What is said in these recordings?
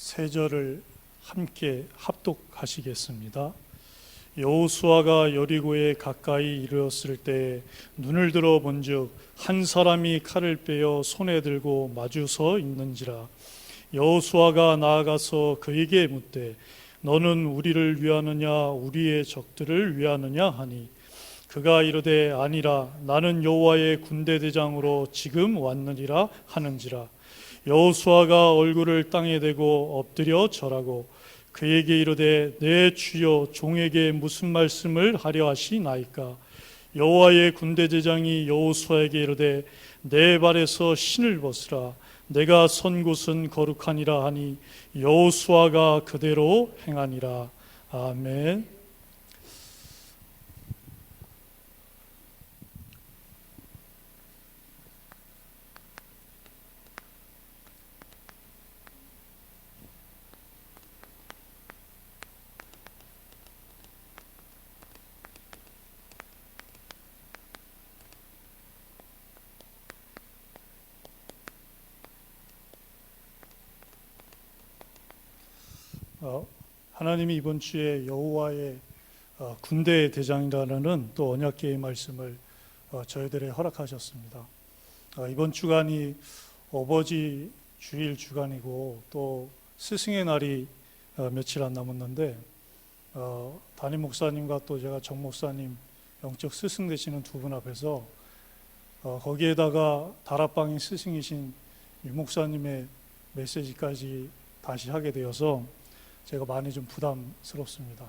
세 절을 함께 합독하시겠습니다. 여호수아가 여리고에 가까이 이르렀을 때 눈을 들어 본즉 한 사람이 칼을 빼어 손에 들고 마주서 있는지라. 여호수아가 나아가서 그에게 묻되 너는 우리를 위하느냐 우리의 적들을 위하느냐 하니 그가 이르되 아니라 나는 여호와의 군대 대장으로 지금 왔느니라 하는지라. 여호수아가 얼굴을 땅에 대고 엎드려 절하고 그에게 이르되 내 주여 종에게 무슨 말씀을 하려 하시나이까. 여호와의 군대 대장이 여호수아에게 이르되 내 발에서 신을 벗으라 내가 선 곳은 거룩하니라 하니 여호수아가 그대로 행하니라. 아멘. 하나님이 이번 주에 여호와의 군대 대장이라는 또 언약궤의 말씀을 저희들에게 허락하셨습니다. 이번 주간이 어버지 주일 주간이고 또 스승의 날이 며칠 안 남았는데 담임 목사님과 또 제가 정 목사님 영적 스승 되시는 두 분 앞에서 거기에다가 다락방의 스승이신 유 목사님의 메시지까지 다시 하게 되어서 제가 많이 좀 부담스럽습니다.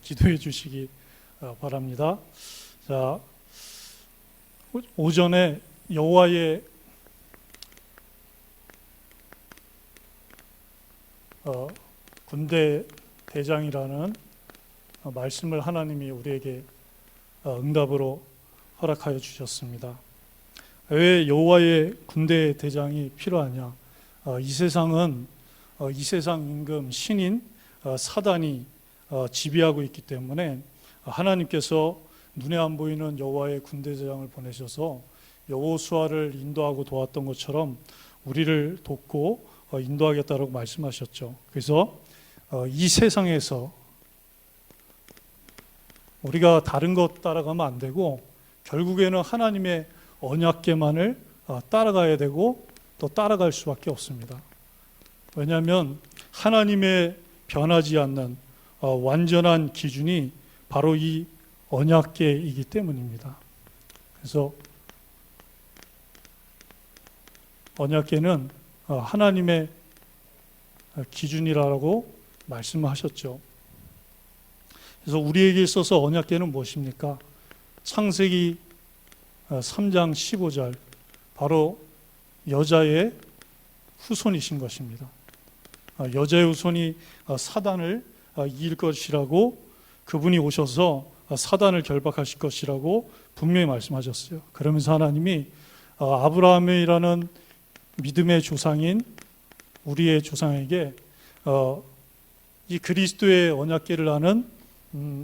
기도해 주시기 바랍니다. 자, 오전에 여호와의 군대 대장이라는 말씀을 하나님이 우리에게 응답으로 허락하여 주셨습니다. 왜 여호와의 군대 대장이 필요하냐? 이 세상은 이 세상 임금 신인 사단이 지배하고 있기 때문에 하나님께서 눈에 안 보이는 여호와의 군대 대장을 보내셔서 여호수아를 인도하고 도왔던 것처럼 우리를 돕고 인도하겠다라고 말씀하셨죠. 그래서 이 세상에서 우리가 다른 것 따라가면 안 되고 결국에는 하나님의 언약궤만을 따라가야 되고 또 따라갈 수밖에 없습니다. 왜냐하면 하나님의 변하지 않는 완전한 기준이 바로 이 언약궤이기 때문입니다. 그래서 언약궤는 하나님의 기준이라고 말씀하셨죠. 그래서 우리에게 있어서 언약궤는 무엇입니까? 창세기 3장 15절 바로 여자의 후손이신 것입니다. 여자의 후손이 사단을 이길 것이라고 그분이 오셔서 사단을 결박하실 것이라고 분명히 말씀하셨어요. 그러면서 하나님이 아브라함이라는 믿음의 조상인 우리의 조상에게 이 그리스도의 언약궤를 아는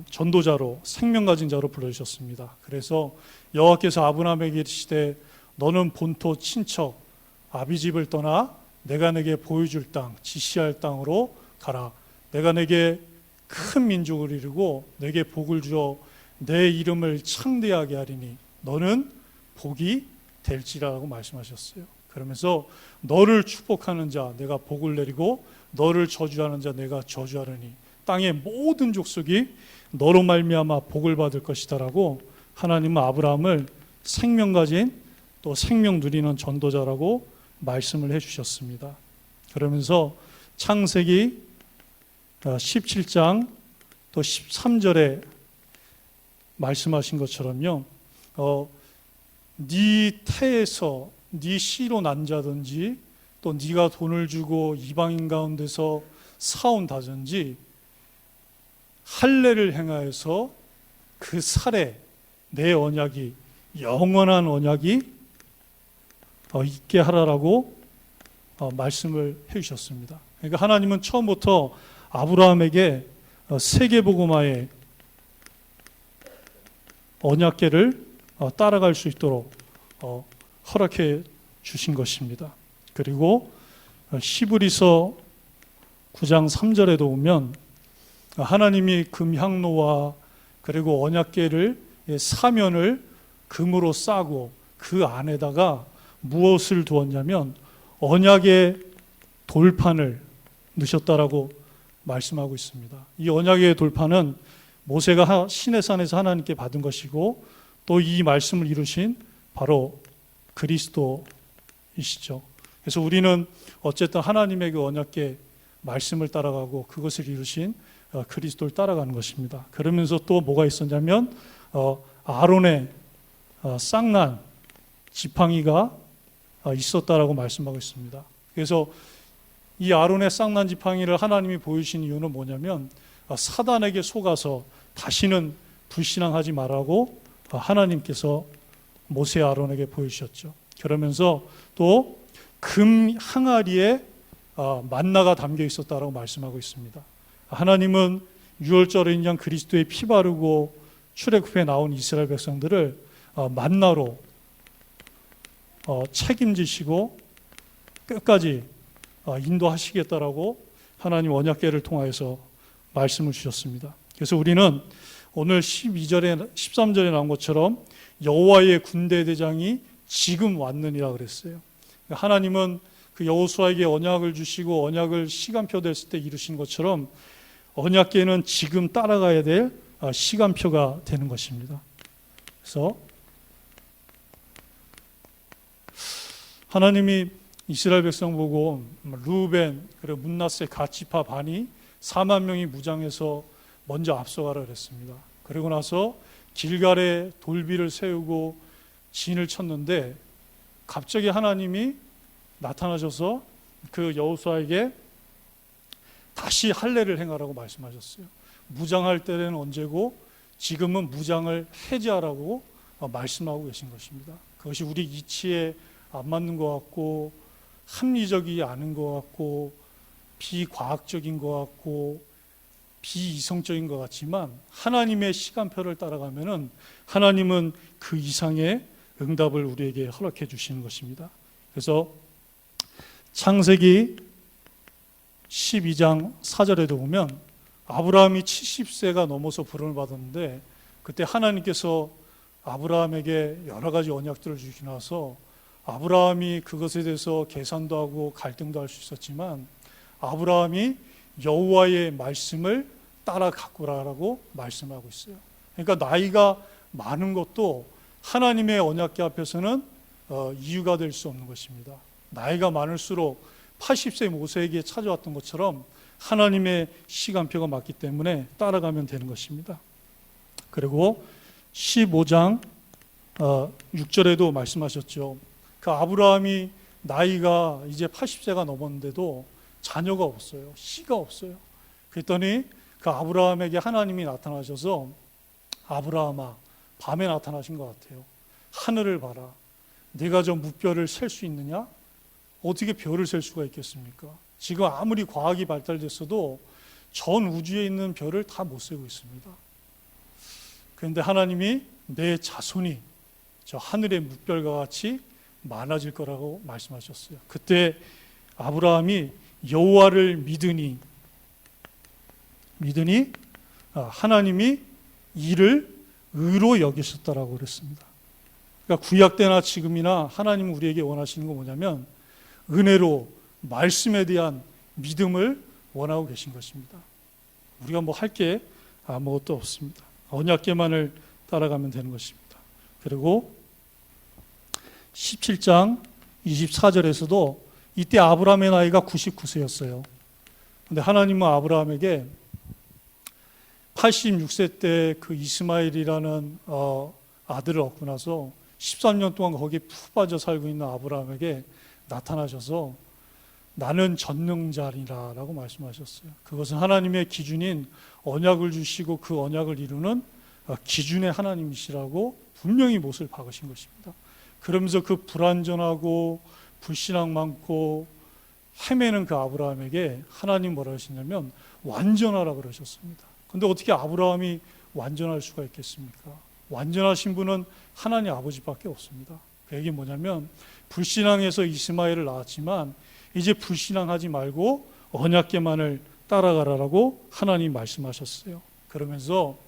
전도자로 생명 가진 자로 불러주셨습니다. 그래서 여호와께서 아브라함에게 이르시되 너는 본토 친척 아비집을 떠나 내가 내게 보여줄 땅 지시할 땅으로 가라. 내가 내게 큰 민족을 이루고 내게 복을 주어 내 이름을 창대하게 하리니 너는 복이 될지라고 말씀하셨어요. 그러면서 너를 축복하는 자 내가 복을 내리고 너를 저주하는 자 내가 저주하리니 땅의 모든 족속이 너로 말미암아 복을 받을 것이다라고 하나님은 아브라함을 생명 가진 또 생명 누리는 전도자라고 말씀을 해주셨습니다. 그러면서 창세기 17장 또 13절에 말씀하신 것처럼요, 네 태에서 네 씨로 난 자든지 또 네가 돈을 주고 이방인 가운데서 사온다든지 할례를 행하여서 그 살에 내 언약이 영원한 언약이 있게 하라라고 말씀을 해주셨습니다. 그러니까 하나님은 처음부터 아브라함에게 세계복음화의 언약궤를 따라갈 수 있도록 허락해 주신 것입니다. 그리고 히브리서 9장 3절에도 보면 하나님이 금향로와 그리고 언약궤를 사면을 금으로 싸고 그 안에다가 무엇을 두었냐면 언약의 돌판을 넣으셨다라고 말씀하고 있습니다. 이 언약의 돌판은 모세가 시내산에서 하나님께 받은 것이고 또 이 말씀을 이루신 바로 그리스도이시죠. 그래서 우리는 어쨌든 하나님의 그 언약궤 말씀을 따라가고 그것을 이루신 그리스도를 따라가는 것입니다. 그러면서 또 뭐가 있었냐면 아론의 쌍난 지팡이가 있었다라고 말씀하고 있습니다. 그래서 이 아론의 쌍난 지팡이를 하나님이 보이신 이유는 뭐냐면 사단에게 속아서 다시는 불신앙하지 말라고 하나님께서 모세 아론에게 보이셨죠. 그러면서 또 금 항아리에 만나가 담겨 있었다라고 말씀하고 있습니다. 하나님은 유월절인 양 그리스도의 피 바르고 출애굽에 나온 이스라엘 백성들을 만나로 책임지시고 끝까지 인도하시겠다라고 하나님 언약궤를 통하여서 말씀을 주셨습니다. 그래서 우리는 오늘 12절에 13절에 나온 것처럼 여호와의 군대 대장이 지금 왔느니라 그랬어요. 하나님은 그 여호수아에게 언약을 주시고 언약을 시간표 됐을 때 이루신 것처럼 언약궤는 지금 따라가야 될 시간표가 되는 것입니다. 그래서 하나님이 이스라엘 백성 보고 루벤 그리고 문나세 갓지파 반이 4만 명이 무장해서 먼저 앞서가라 그랬습니다. 그리고 나서 길갈에 돌비를 세우고 진을 쳤는데 갑자기 하나님이 나타나셔서 그 여호수아에게 다시 할례를 행하라고 말씀하셨어요. 무장할 때는 언제고 지금은 무장을 해제하라고 말씀하고 계신 것입니다. 그것이 우리 이치에 안 맞는 것 같고 합리적이지 않은 것 같고 비과학적인 것 같고 비이성적인 것 같지만 하나님의 시간표를 따라가면은 하나님은 그 이상의 응답을 우리에게 허락해 주시는 것입니다. 그래서 창세기 12장 4절에도 보면 아브라함이 70세가 넘어서 부름을 받았는데 그때 하나님께서 아브라함에게 여러 가지 언약들을 주시고 나서 아브라함이 그것에 대해서 계산도 하고 갈등도 할 수 있었지만 아브라함이 여호와의 말씀을 따라 가꾸라라고 말씀하고 있어요. 그러니까 나이가 많은 것도 하나님의 언약궤 앞에서는 이유가 될 수 없는 것입니다. 나이가 많을수록 80세 모세에게 찾아왔던 것처럼 하나님의 시간표가 맞기 때문에 따라가면 되는 것입니다. 그리고 15장 6절에도 말씀하셨죠. 그 아브라함이 나이가 이제 80세가 넘었는데도 자녀가 없어요. 씨가 없어요. 그랬더니 그 아브라함에게 하나님이 나타나셔서 아브라함아, 밤에 나타나신 것 같아요. 하늘을 봐라. 네가 저 무별을 셀 수 있느냐? 어떻게 별을 셀 수가 있겠습니까? 지금 아무리 과학이 발달됐어도 전 우주에 있는 별을 다 못 세고 있습니다. 그런데 하나님이 내 자손이 저 하늘의 무별과 같이 많아질 거라고 말씀하셨어요. 그때 아브라함이 여호와를 믿으니 하나님이 이를 의로 여기셨다라고 그랬습니다. 그러니까 구약 때나 지금이나 하나님은 우리에게 원하시는 건 뭐냐면 은혜로 말씀에 대한 믿음을 원하고 계신 것입니다. 우리가 뭐 할 게 아무것도 없습니다. 언약궤만을 따라가면 되는 것입니다. 그리고 17장 24절에서도 이때 아브라함의 나이가 99세였어요. 그런데 하나님은 아브라함에게 86세 때 그 이스마엘이라는 아들을 얻고 나서 13년 동안 거기에 푹 빠져 살고 있는 아브라함에게 나타나셔서 나는 전능자리라라고 말씀하셨어요. 그것은 하나님의 기준인 언약을 주시고 그 언약을 이루는 기준의 하나님이시라고 분명히 못을 박으신 것입니다. 그러면서 그 불완전하고 불신앙 많고 헤매는 그 아브라함에게 하나님 뭐라 하시냐면 완전하라 그러셨습니다. 그런데 어떻게 아브라함이 완전할 수가 있겠습니까? 완전하신 분은 하나님 아버지밖에 없습니다. 그 얘기 뭐냐면 불신앙에서 이스마엘을 낳았지만 이제 불신앙하지 말고 언약궤만을 따라가라라고 하나님 말씀하셨어요. 그러면서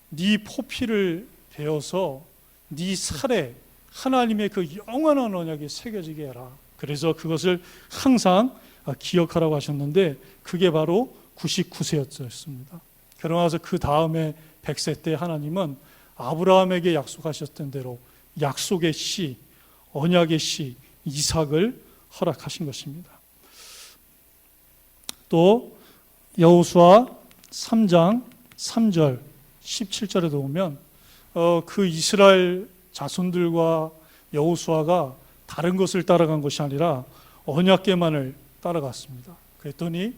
네 포피를 베어서 네 살에 하나님의 그 영원한 언약이 새겨지게 해라. 그래서 그것을 항상 기억하라고 하셨는데 그게 바로 99세였습니다. 그러고 나서 그 다음에 100세 때 하나님은 아브라함에게 약속하셨던 대로 약속의 씨, 언약의 씨 이삭을 허락하신 것입니다. 또 여호수아 3장 3절 17절에도 보면 그 이스라엘 자손들과 여호수아가 다른 것을 따라간 것이 아니라 언약궤만을 따라갔습니다. 그랬더니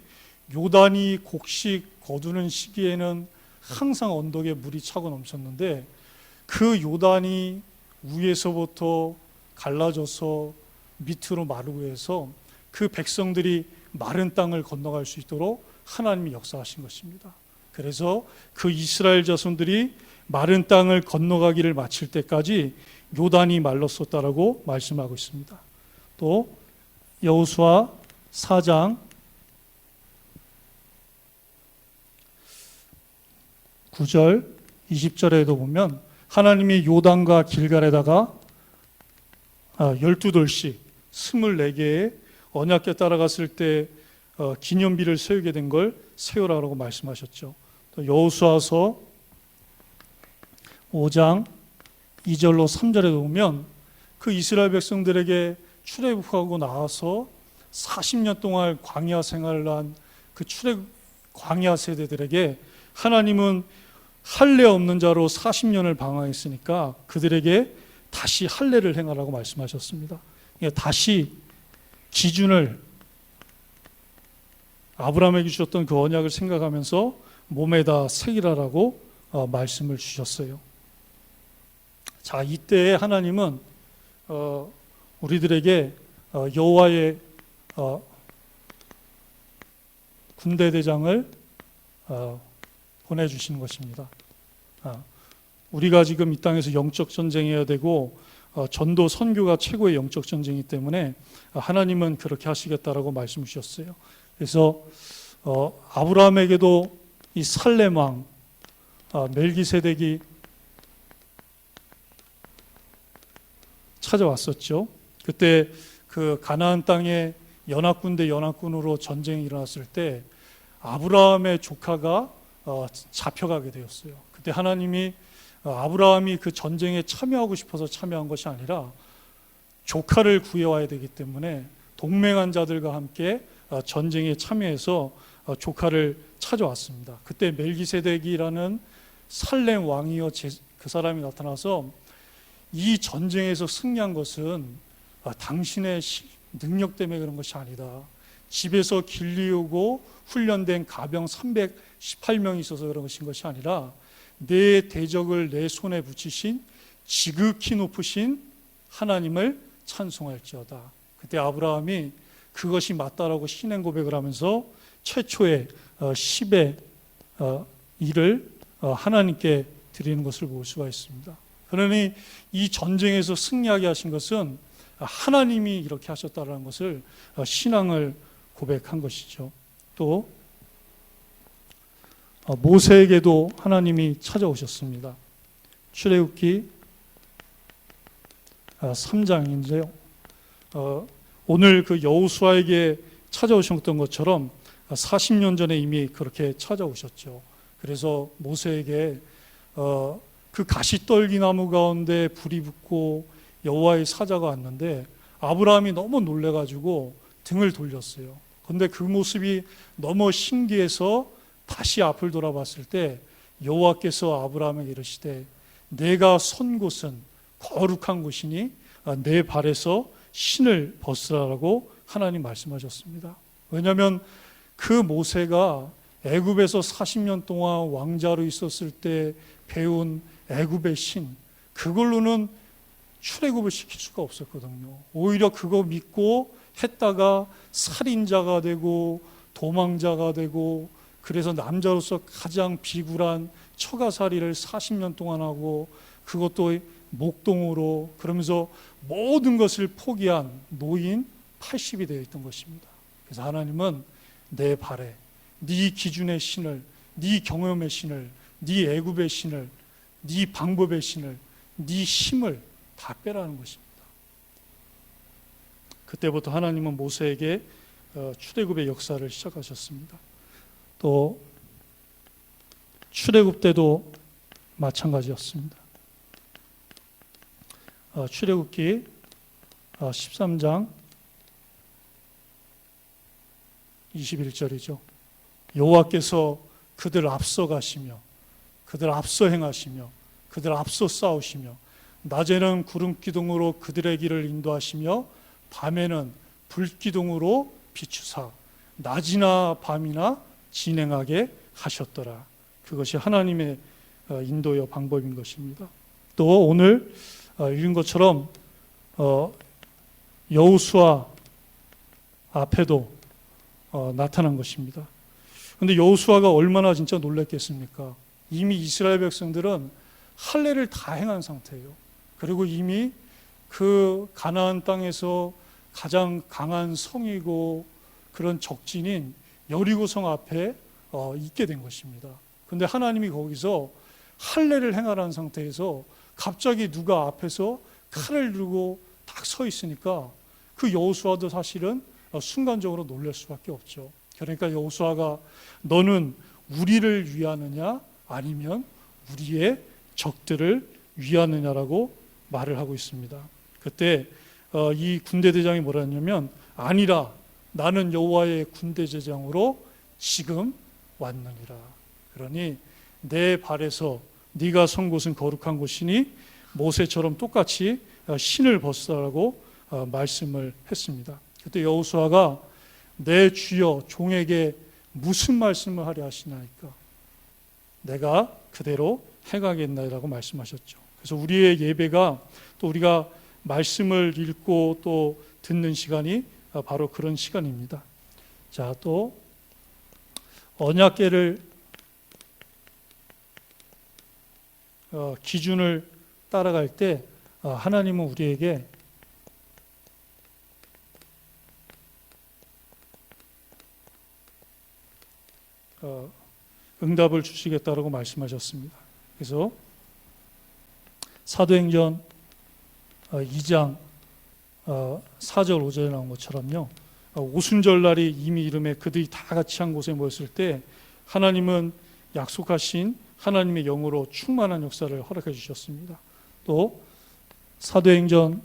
요단이 곡식 거두는 시기에는 항상 언덕에 물이 차고 넘쳤는데 그 요단이 위에서부터 갈라져서 밑으로 마르고 해서 그 백성들이 마른 땅을 건너갈 수 있도록 하나님이 역사하신 것입니다. 그래서 그 이스라엘 자손들이 마른 땅을 건너가기를 마칠 때까지 요단이 말랐었다라고 말씀하고 있습니다. 또 여호수아 4장 9절 20절에도 보면 하나님이 요단과 길갈에다가 12돌씩 24개의 언약궤 따라갔을 때 기념비를 세우게 된 걸 세우라고 말씀하셨죠. 또 여호수아서 5장 2절로 3절에도 보면 그 이스라엘 백성들에게 출애굽하고 나와서 40년 동안 광야 생활을 한 그 광야 세대들에게 하나님은 할례 없는 자로 40년을 방황했으니까 그들에게 다시 할례를 행하라고 말씀하셨습니다. 다시 기준을 아브라함에게 주셨던 그 언약을 생각하면서 몸에다 새기라라고 말씀을 주셨어요. 자, 이때 하나님은 우리들에게 여호와의 군대대장을 보내주시는 것입니다. 우리가 지금 이 땅에서 영적 전쟁해야 되고 전도 선교가 최고의 영적 전쟁이기 때문에 하나님은 그렇게 하시겠다라고 말씀 주셨어요. 그래서 아브라함에게도 이 살렘 왕 멜기세덱이 찾아왔었죠. 그때 그 가나안 땅에 연합군으로 전쟁이 일어났을 때 아브라함의 조카가 잡혀가게 되었어요. 그때 하나님이 아브라함이 그 전쟁에 참여하고 싶어서 참여한 것이 아니라 조카를 구해와야 되기 때문에 동맹한 자들과 함께 전쟁에 참여해서 조카를 찾아왔습니다. 그때 멜기세덱이라는 살렘 왕이여 그 사람이 나타나서 이 전쟁에서 승리한 것은 당신의 능력 때문에 그런 것이 아니다. 집에서 길리우고 훈련된 가병 318명이 있어서 그런 것이 아니라 내 대적을 내 손에 붙이신 지극히 높으신 하나님을 찬송할지어다. 그때 아브라함이 그것이 맞다라고 신앙 고백을 하면서 최초의 10의 일을 하나님께 드리는 것을 볼 수가 있습니다. 그러니 이 전쟁에서 승리하게 하신 것은 하나님이 이렇게 하셨다는 것을 신앙을 고백한 것이죠. 또 모세에게도 하나님이 찾아오셨습니다. 출애굽기 3장인데요. 오늘 그 여호수아에게 찾아오셨던 것처럼 40년 전에 이미 그렇게 찾아오셨죠. 그래서 모세에게 그 가시떨기 나무 가운데 불이 붙고 여호와의 사자가 왔는데 아브라함이 너무 놀래가지고 등을 돌렸어요. 그런데 그 모습이 너무 신기해서 다시 앞을 돌아봤을 때 여호와께서 아브라함에게 이르시되 내가 선 곳은 거룩한 곳이니 내 발에서 신을 벗으라라고 하나님 말씀하셨습니다. 왜냐하면 그 모세가 애굽에서 40년 동안 왕자로 있었을 때 배운 애굽의 신, 그걸로는 출애굽을 시킬 수가 없었거든요. 오히려 그거 믿고 했다가 살인자가 되고 도망자가 되고, 그래서 남자로서 가장 비굴한 처가살이를 40년 동안 하고, 그것도 목동으로, 그러면서 모든 것을 포기한 노인 80이 되어 있던 것입니다. 그래서 하나님은 내 발에 네 기준의 신을, 네 경험의 신을, 네 애굽의 신을, 네 방법의 신을, 네 힘을 다 빼라는 것입니다. 그때부터 하나님은 모세에게 출애굽의 역사를 시작하셨습니다. 또 출애굽 때도 마찬가지였습니다. 출애굽기 13장 21절이죠. 여호와께서 그들 앞서 가시며 그들 앞서 행하시며 그들 앞서 싸우시며 낮에는 구름 기둥으로 그들의 길을 인도하시며 밤에는 불 기둥으로 비추사 낮이나 밤이나 진행하게 하셨더라. 그것이 하나님의 인도의 방법인 것입니다. 또 오늘 읽은 것처럼 여호수아 앞에도 나타난 것입니다. 그런데 여호수아가 얼마나 진짜 놀랐겠습니까? 이미 이스라엘 백성들은 할례를 다 행한 상태예요. 그리고 이미 그 가나안 땅에서 가장 강한 성이고 그런 적진인 여리고성 앞에 있게 된 것입니다. 그런데 하나님이 거기서 할례를 행하라는 상태에서 갑자기 누가 앞에서 칼을 들고 딱 서 있으니까 그 여호수아도 사실은 순간적으로 놀랄 수밖에 없죠. 그러니까 여호수아가 너는 우리를 위하느냐 아니면 우리의 적들을 위하느냐라고 말을 하고 있습니다. 그때 이 군대 대장이 뭐라 했냐면 아니라 나는 여호와의 군대 제장으로 지금 왔느니라. 그러니 내 발에서 네가 선 곳은 거룩한 곳이니 모세처럼 똑같이 신을 벗으라고 말씀을 했습니다. 그때 여호수아가 내 주여 종에게 무슨 말씀을 하려 하시나이까 내가 그대로 행하겠나이라고 말씀하셨죠. 그래서 우리의 예배가 또 우리가 말씀을 읽고 또 듣는 시간이 바로 그런 시간입니다. 자, 또 언약궤를 기준을 따라갈 때 하나님은 우리에게 응답을 주시겠다라고 말씀하셨습니다. 그래서 사도행전 2장 4절 5절에 나온 것처럼요, 오순절날이 이미 이름에 그들이 다 같이 한 곳에 모였을 때 하나님은 약속하신 하나님의 영으로 충만한 역사를 허락해 주셨습니다. 또 사도행전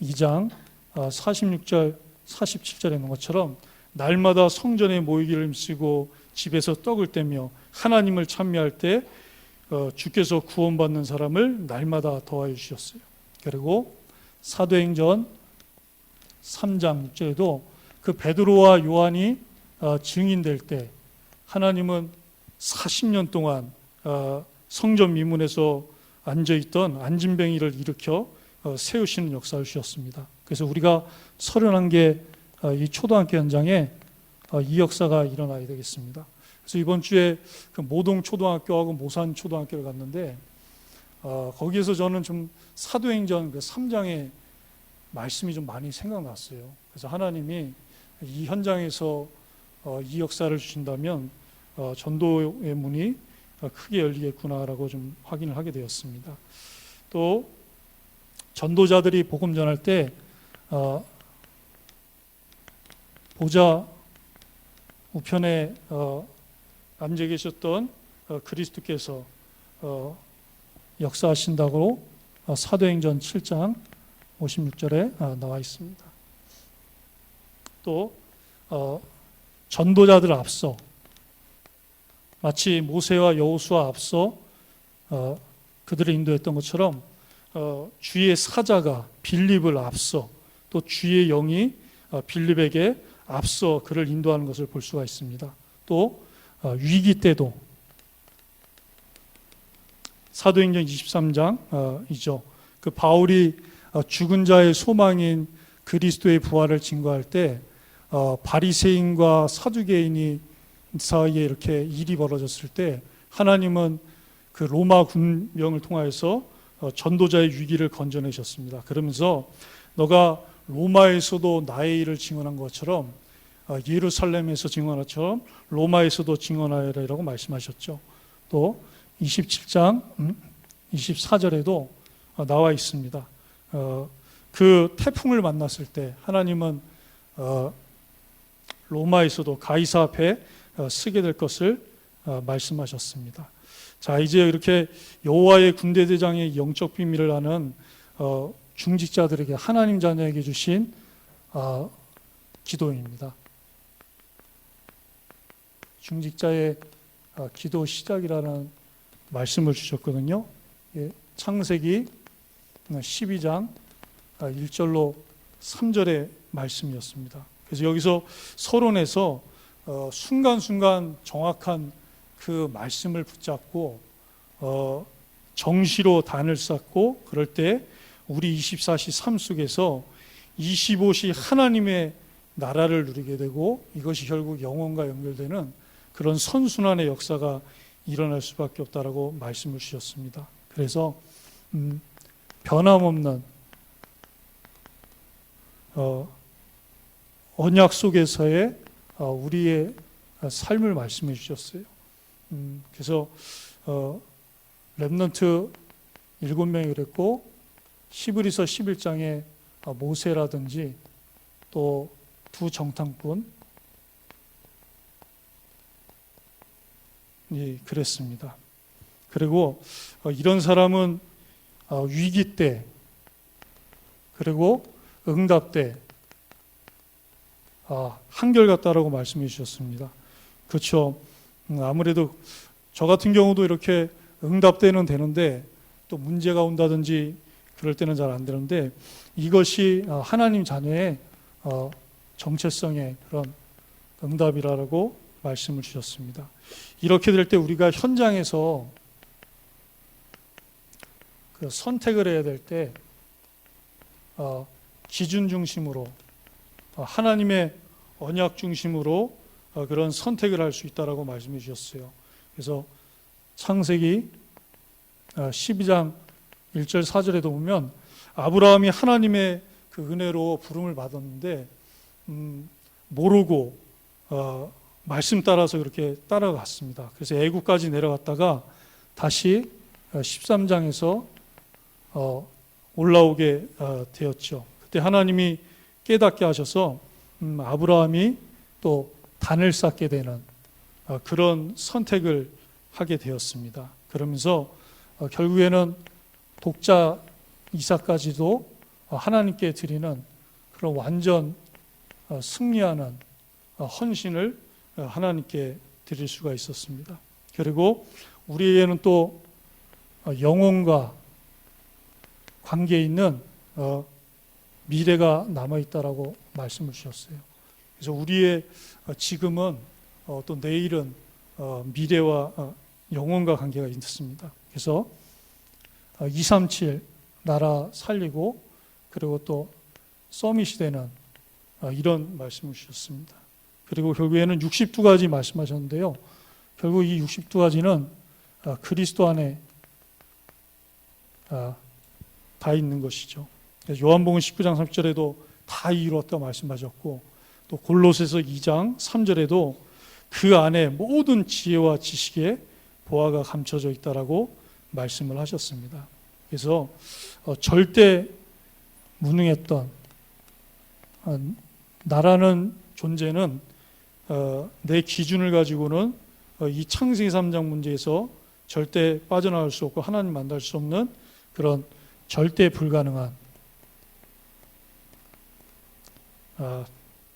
2장 46절 47절에 있는 것처럼 날마다 성전에 모이기를 힘쓰고 집에서 떡을 떼며 하나님을 찬미할 때 주께서 구원받는 사람을 날마다 더하여 주셨어요. 그리고 사도행전 3장 6절에도 그 베드로와 요한이 증인될 때 하나님은 40년 동안 성전 미문에서 앉아있던 안진뱅이를 일으켜 세우시는 역사를 주셨습니다. 그래서 우리가 31개 이 초등학교 현장에 이 역사가 일어나야 되겠습니다. 그래서 이번 주에 그 모동 초등학교하고 모산 초등학교를 갔는데 거기에서 저는 좀 사도행전 그 3장의 말씀이 좀 많이 생각났어요. 그래서 하나님이 이 현장에서 이 역사를 주신다면 전도의 문이 크게 열리겠구나라고 좀 확인을 하게 되었습니다. 또 전도자들이 복음 전할 때 보좌 우편에 앉아 계셨던 그리스도께서 역사하신다고 사도행전 7장 56절에 나와 있습니다. 또 전도자들 앞서 마치 모세와 여호수아 앞서 그들을 인도했던 것처럼 주의 사자가 빌립을 앞서 또 주의 영이 빌립에게 앞서 그를 인도하는 것을 볼 수가 있습니다. 또 위기 때도 사도행전 23장이죠. 그 바울이 죽은 자의 소망인 그리스도의 부활을 증거할 때 바리새인과 사두개인이 사이에 이렇게 일이 벌어졌을 때 하나님은 그 로마 군병을 통하여서 전도자의 위기를 건져내셨습니다. 그러면서 너가 로마에서도 나의 일을 증언한 것처럼 예루살렘에서 증언한 것처럼 로마에서도 증언하여라라고 말씀하셨죠. 또 27장 24절에도 나와 있습니다. 그 태풍을 만났을 때 하나님은 로마에서도 가이사 앞에 쓰게 될 것을 말씀하셨습니다. 자, 이제 이렇게 여호와의 군대 대장의 영적 비밀을 아는 중직자들에게 하나님 자녀에게 주신 기도입니다. 중직자의 기도 시작이라는 말씀을 주셨거든요. 창세기 12장 1절로 3절의 말씀이었습니다. 그래서 여기서 서론에서 순간순간 정확한 그 말씀을 붙잡고 정시로 단을 쌓고 그럴 때 우리 24시 삶 속에서 25시 하나님의 나라를 누리게 되고 이것이 결국 영혼과 연결되는 그런 선순환의 역사가 일어날 수밖에 없다라고 말씀을 주셨습니다. 그래서 변함없는 언약 속에서의 우리의 삶을 말씀해 주셨어요. 그래서 렘넌트 7명이 그랬고 히브리서 11장에 모세라든지 또 두 정탐꾼 그랬습니다. 그리고 이런 사람은 위기 때 그리고 응답 때 한결같다라고 말씀해 주셨습니다. 그렇죠. 아무래도 저 같은 경우도 이렇게 응답 때는 되는데 또 문제가 온다든지 그럴 때는 잘 안 되는데 이것이 하나님 자녀의 정체성의 그런 응답이라고 말씀을 주셨습니다. 이렇게 될 때 우리가 현장에서 그 선택을 해야 될 때 기준 중심으로 하나님의 언약 중심으로 그런 선택을 할 수 있다라고 말씀해 주셨어요. 그래서 창세기 12장 1절 4절에도 보면 아브라함이 하나님의 그 은혜로 부름을 받았는데 모르고 말씀 따라서 그렇게 따라갔습니다. 그래서 애굽까지 내려갔다가 다시 13장에서 올라오게 되었죠. 그때 하나님이 깨닫게 하셔서 아브라함이 또 단을 쌓게 되는 그런 선택을 하게 되었습니다. 그러면서 결국에는 독자 이삭까지도 하나님께 드리는 그런 완전 승리하는 헌신을 하나님께 드릴 수가 있었습니다. 그리고 우리에게는 또 영혼과 관계 있는 미래가 남아있다라고 말씀을 주셨어요. 그래서 우리의 지금은 또 내일은 미래와 영혼과 관계가 있습니다. 그래서 237 나라 살리고 그리고 또 서밋이 되는 이런 말씀을 주셨습니다. 그리고 결국에는 62가지 말씀하셨는데요. 결국 이 62가지는 그리스도 안에 다 있는 것이죠. 요한복음 19장 3절에도 다 이루었다 말씀하셨고 또 골로새서 2장 3절에도 그 안에 모든 지혜와 지식의 보화가 감춰져 있다라고 말씀을 하셨습니다. 그래서 절대 무능했던 나라는 존재는 내 기준을 가지고는 이 창세기 3장 문제에서 절대 빠져나갈 수 없고 하나님 만날 수 없는 그런 절대 불가능한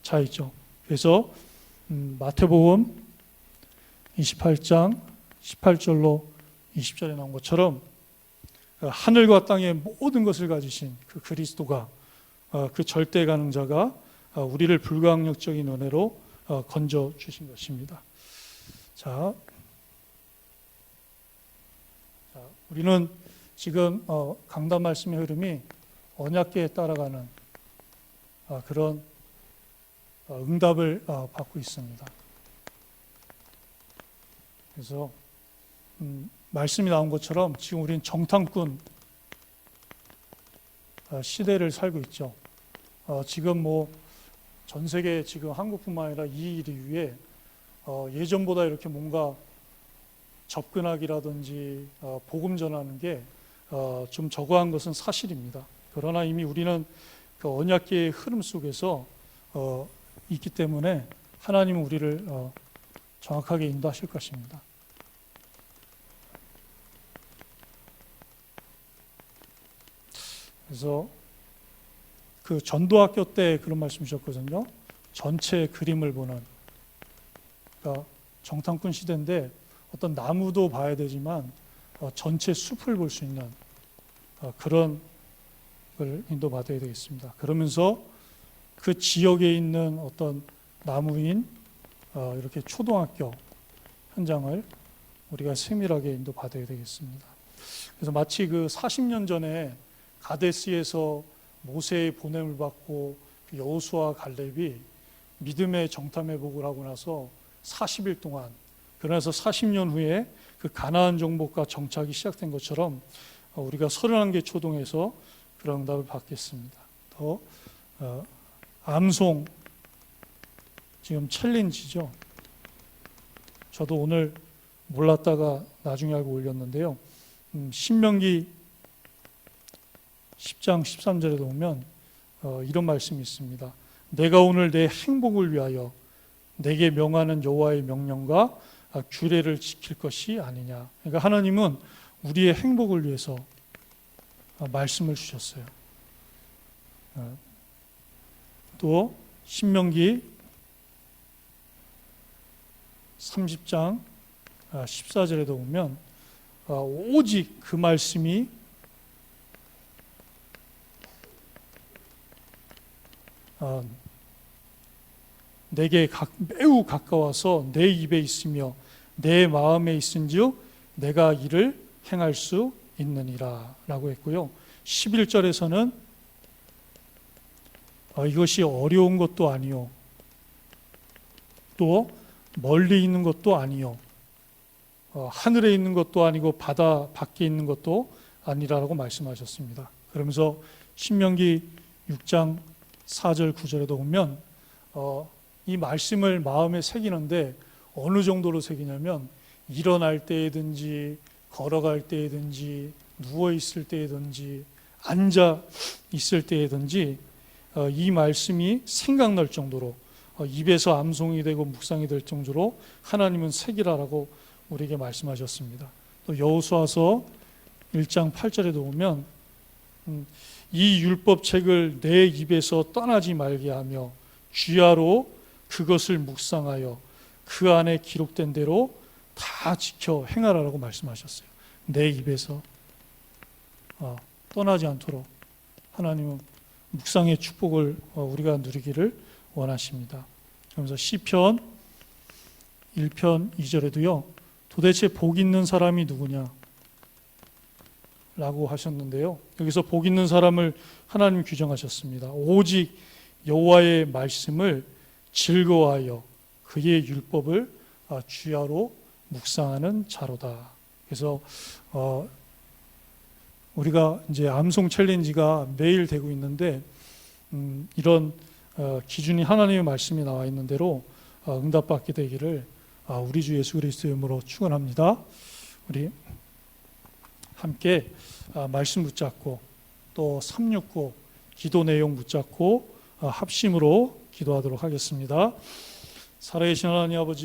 자이죠. 그래서 마태복음 28장 18절로 20절에 나온 것처럼 하늘과 땅의 모든 것을 가지신 그 그리스도가 그 절대 가능자가 우리를 불가항력적인 은혜로 건져 주신 것입니다. 자, 우리는 지금 강단 말씀의 흐름이 언약궤에 따라가는 그런 응답을 받고 있습니다. 그래서 말씀이 나온 것처럼 지금 우리는 정탐꾼 시대를 살고 있죠. 지금 뭐 전 세계 지금 한국뿐만 아니라 이 일 이후에 예전보다 이렇게 뭔가 접근하기라든지 복음 전하는 게 좀 적어한 것은 사실입니다. 그러나 이미 우리는 그 언약계의 흐름 속에서 있기 때문에 하나님은 우리를 정확하게 인도하실 것입니다. 그래서 그 전도학교 때 그런 말씀 주셨거든요. 전체 그림을 보는, 그러니까 정탐꾼 시대인데 어떤 나무도 봐야 되지만 전체 숲을 볼 수 있는 그런 걸 인도받아야 되겠습니다. 그러면서 그 지역에 있는 어떤 나무인 이렇게 초등학교 현장을 우리가 세밀하게 인도받아야 되겠습니다. 그래서 마치 그 40년 전에 가데스에서 모세의 보냄을 받고 여호수아 갈렙이 믿음의 정탐회복을 하고 나서 40일 동안, 그러나서 40년 후에 그 가나안 정복과 정착이 시작된 것처럼 우리가 31개 초동에서 그런 응답을 받겠습니다. 더 암송 지금 챌린지죠. 저도 오늘 몰랐다가 나중에 알고 올렸는데요. 신명기 10장 13절에 보면 이런 말씀이 있습니다. 내가 오늘 내 행복을 위하여 내게 명하는 여호와의 명령과 규례를 지킬 것이 아니냐. 그러니까 하나님은 우리의 행복을 위해서 말씀을 주셨어요. 또 신명기 30장 14절에도 보면 오직 그 말씀이 내게 매우 가까워서 내 입에 있으며 내 마음에 있은즉 내가 이를 행할 수 있느니라 라고 했고요. 11절에서는 이것이 어려운 것도 아니요 또 멀리 있는 것도 아니요 하늘에 있는 것도 아니고 바다 밖에 있는 것도 아니라라고 말씀하셨습니다. 그러면서 신명기 6장 4절 9절에도 보면 이 말씀을 마음에 새기는데 어느 정도로 새기냐면 일어날 때든지 걸어갈 때든지 누워 있을 때든지 앉아 있을 때든지 이 말씀이 생각날 정도로 입에서 암송이 되고 묵상이 될 정도로 하나님은 새기라라고 우리에게 말씀하셨습니다. 또 여호수아서 1장 8절에도 보면 이 율법책을 내 입에서 떠나지 말게 하며 주야로 그것을 묵상하여 그 안에 기록된 대로 다 지켜 행하라라고 말씀하셨어요. 내 입에서 떠나지 않도록 하나님은 묵상의 축복을 우리가 누리기를 원하십니다. 그러면서 시편 1편 2절에도요. 도대체 복 있는 사람이 누구냐? 라고 하셨는데요. 여기서 복 있는 사람을 하나님 규정하셨습니다. 오직 여호와의 말씀을 즐거워하여 그의 율법을 주야로 묵상하는 자로다. 그래서 우리가 이제 암송 챌린지가 매일 되고 있는데 이런 기준이 하나님의 말씀이 나와 있는 대로 응답받게 되기를 우리 주 예수 그리스도의 이름으로 축원합니다. 우리 함께 말씀 붙잡고 또 369 기도 내용 붙잡고 합심으로 기도하도록 하겠습니다. 살아계신 하나님 아버지,